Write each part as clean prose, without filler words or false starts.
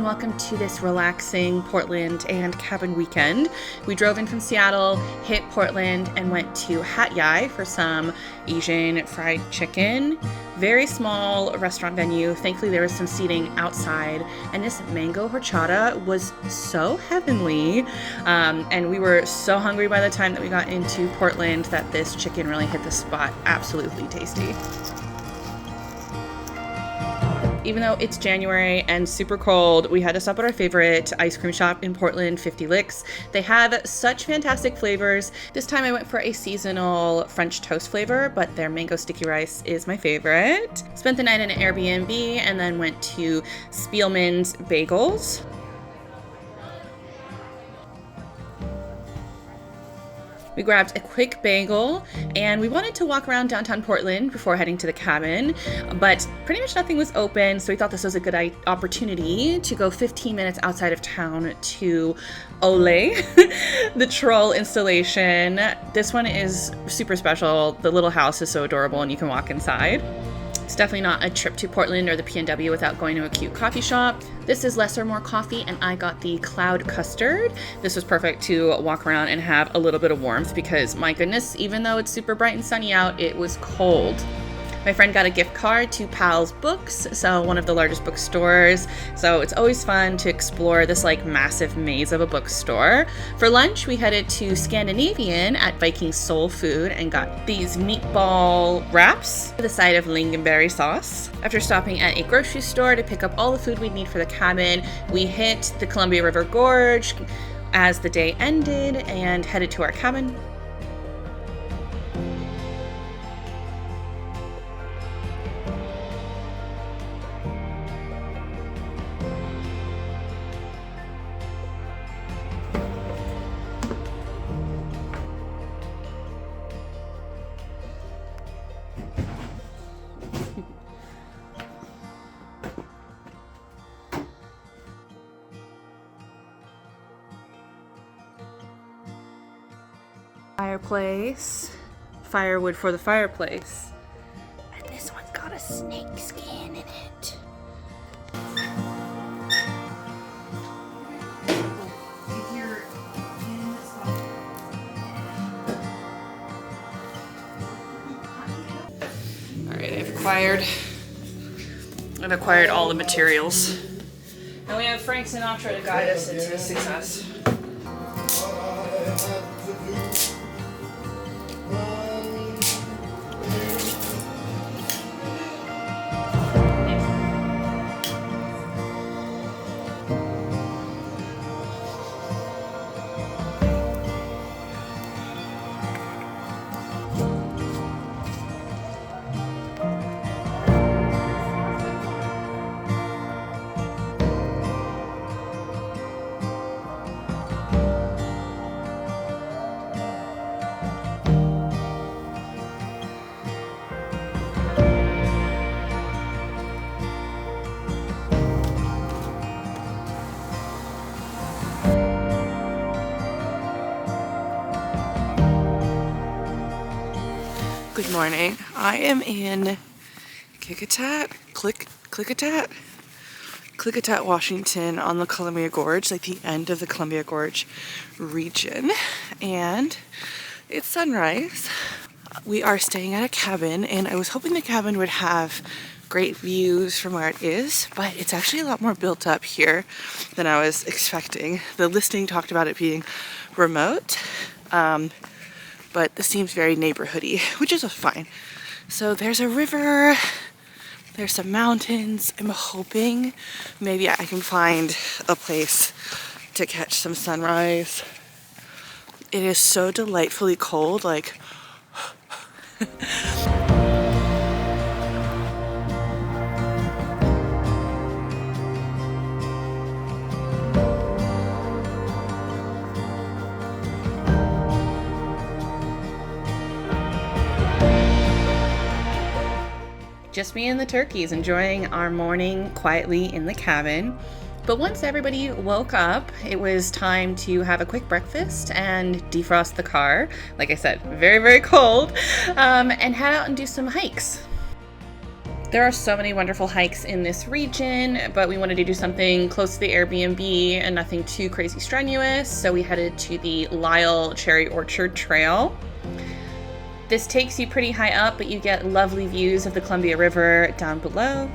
and welcome to this relaxing Portland and cabin weekend. We drove in from Seattle, hit Portland, and went to Hat Yai for some Asian fried chicken. Very small restaurant venue. Thankfully, there was some seating outside, and this mango horchata was so heavenly. And we were so hungry by the time that we got into Portland that this chicken really hit the spot. Absolutely tasty. Even though it's January and super cold, we had to stop at our favorite ice cream shop in Portland, 50 Licks. They have such fantastic flavors. This time I went for a seasonal French toast flavor, but their mango sticky rice is my favorite. Spent the night in an Airbnb and then went to Spielman's Bagels. We grabbed a quick bagel and we wanted to walk around downtown Portland before heading to the cabin, but pretty much nothing was open, so we thought this was a good opportunity to go 15 minutes outside of town to Ole, the troll installation. This one is super special. The little house is so adorable and you can walk inside. It's definitely not a trip to Portland or the PNW without going to a cute coffee shop. This is Less or More Coffee, and I got the cloud custard. This was perfect to walk around and have a little bit of warmth because, my goodness, even though it's super bright and sunny out, it was cold. My friend got a gift card to Pal's Books, so one of the largest bookstores. So it's always fun to explore this like massive maze of a bookstore. For lunch, we headed to Scandinavian at Viking Soul Food and got these meatball wraps with a side of lingonberry sauce. After stopping at a grocery store to pick up all the food we'd need for the cabin, we hit the Columbia River Gorge as the day ended and headed to our cabin. Fireplace, firewood for the fireplace. And this one's got a snake skin in it. Alright, I've acquired all the materials. And we have Frank Sinatra to guide us into success. Good morning. I am in Klickitat, Washington on the Columbia Gorge, like the end of the Columbia Gorge region, and it's sunrise. We are staying at a cabin, and I was hoping the cabin would have great views from where it is, but it's actually a lot more built up here than I was expecting. The listing talked about it being remote, but this seems very neighborhoody, which is fine. So there's a river, there's some mountains. I'm hoping maybe I can find a place to catch some sunrise. It is so delightfully cold, like just me and the turkeys enjoying our morning quietly in the cabin. But once everybody woke up, it was time to have a quick breakfast and defrost the car. Like I said, very, very cold, and head out and do some hikes. There are so many wonderful hikes in this region, but we wanted to do something close to the Airbnb and nothing too crazy strenuous, so we headed to the Lyle Cherry Orchard Trail. This takes you pretty high up, but you get lovely views of the Columbia River down below.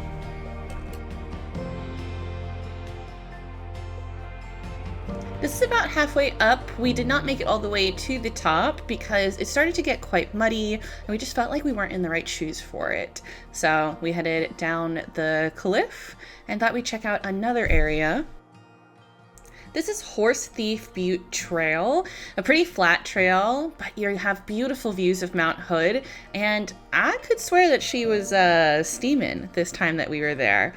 This is about halfway up. We did not make it all the way to the top because it started to get quite muddy and we just felt like we weren't in the right shoes for it. So we headed down the cliff and thought we'd check out another area. This is Horse Thief Butte Trail, a pretty flat trail, but you have beautiful views of Mount Hood, and I could swear that she was steaming this time that we were there.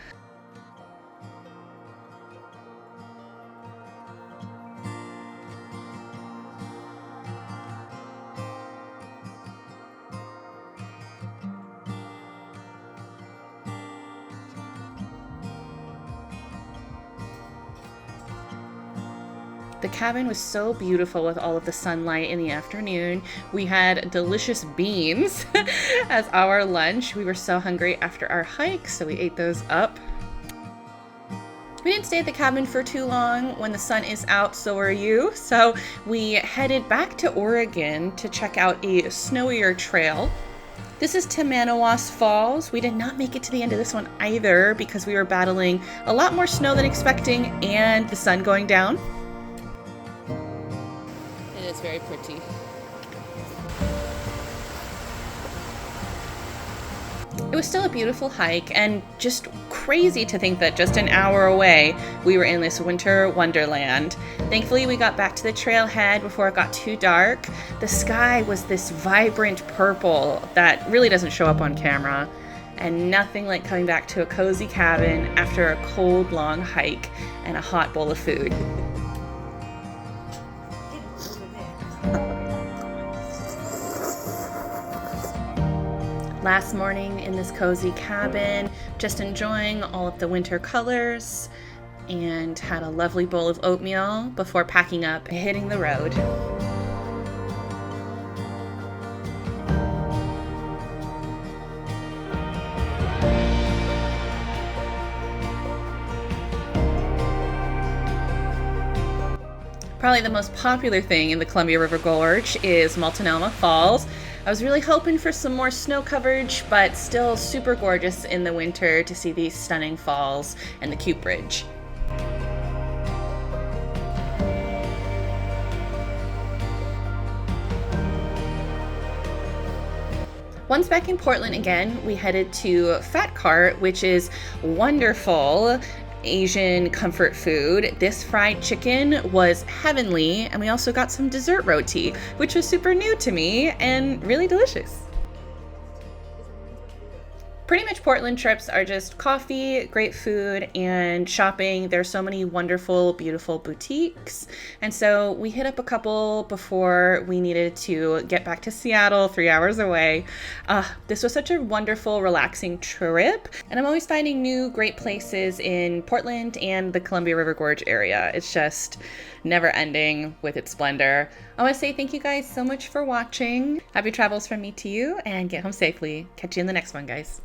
The cabin was so beautiful with all of the sunlight in the afternoon. We had delicious beans as our lunch. We were so hungry after our hike, so we ate those up. We didn't stay at the cabin for too long. When the sun is out, so are you. So we headed back to Oregon to check out a snowier trail. This is Tamanawas Falls. We did not make it to the end of this one either because we were battling a lot more snow than expecting and the sun going down. It's very pretty. It was still a beautiful hike and just crazy to think that just an hour away we were in this winter wonderland. Thankfully we got back to the trailhead before it got too dark. The sky was this vibrant purple that really doesn't show up on camera, and nothing like coming back to a cozy cabin after a cold long hike and a hot bowl of food. Last morning in this cozy cabin, just enjoying all of the winter colors, and had a lovely bowl of oatmeal before packing up and hitting the road. Probably the most popular thing in the Columbia River Gorge is Multnomah Falls. I was really hoping for some more snow coverage, but still super gorgeous in the winter to see these stunning falls and the cute bridge. Once back in Portland again, we headed to Fat Cart, which is wonderful Asian comfort food. This fried chicken was heavenly, and we also got some dessert roti, which was super new to me and really delicious. Pretty much Portland trips are just coffee, great food, and shopping. There's so many wonderful, beautiful boutiques. And so we hit up a couple before we needed to get back to Seattle, 3 hours away. This was such a wonderful, relaxing trip. And I'm always finding new great places in Portland and the Columbia River Gorge area. It's just never ending with its splendor. I want to say thank you guys so much for watching. Happy travels from me to you, and get home safely. Catch you in the next one, guys.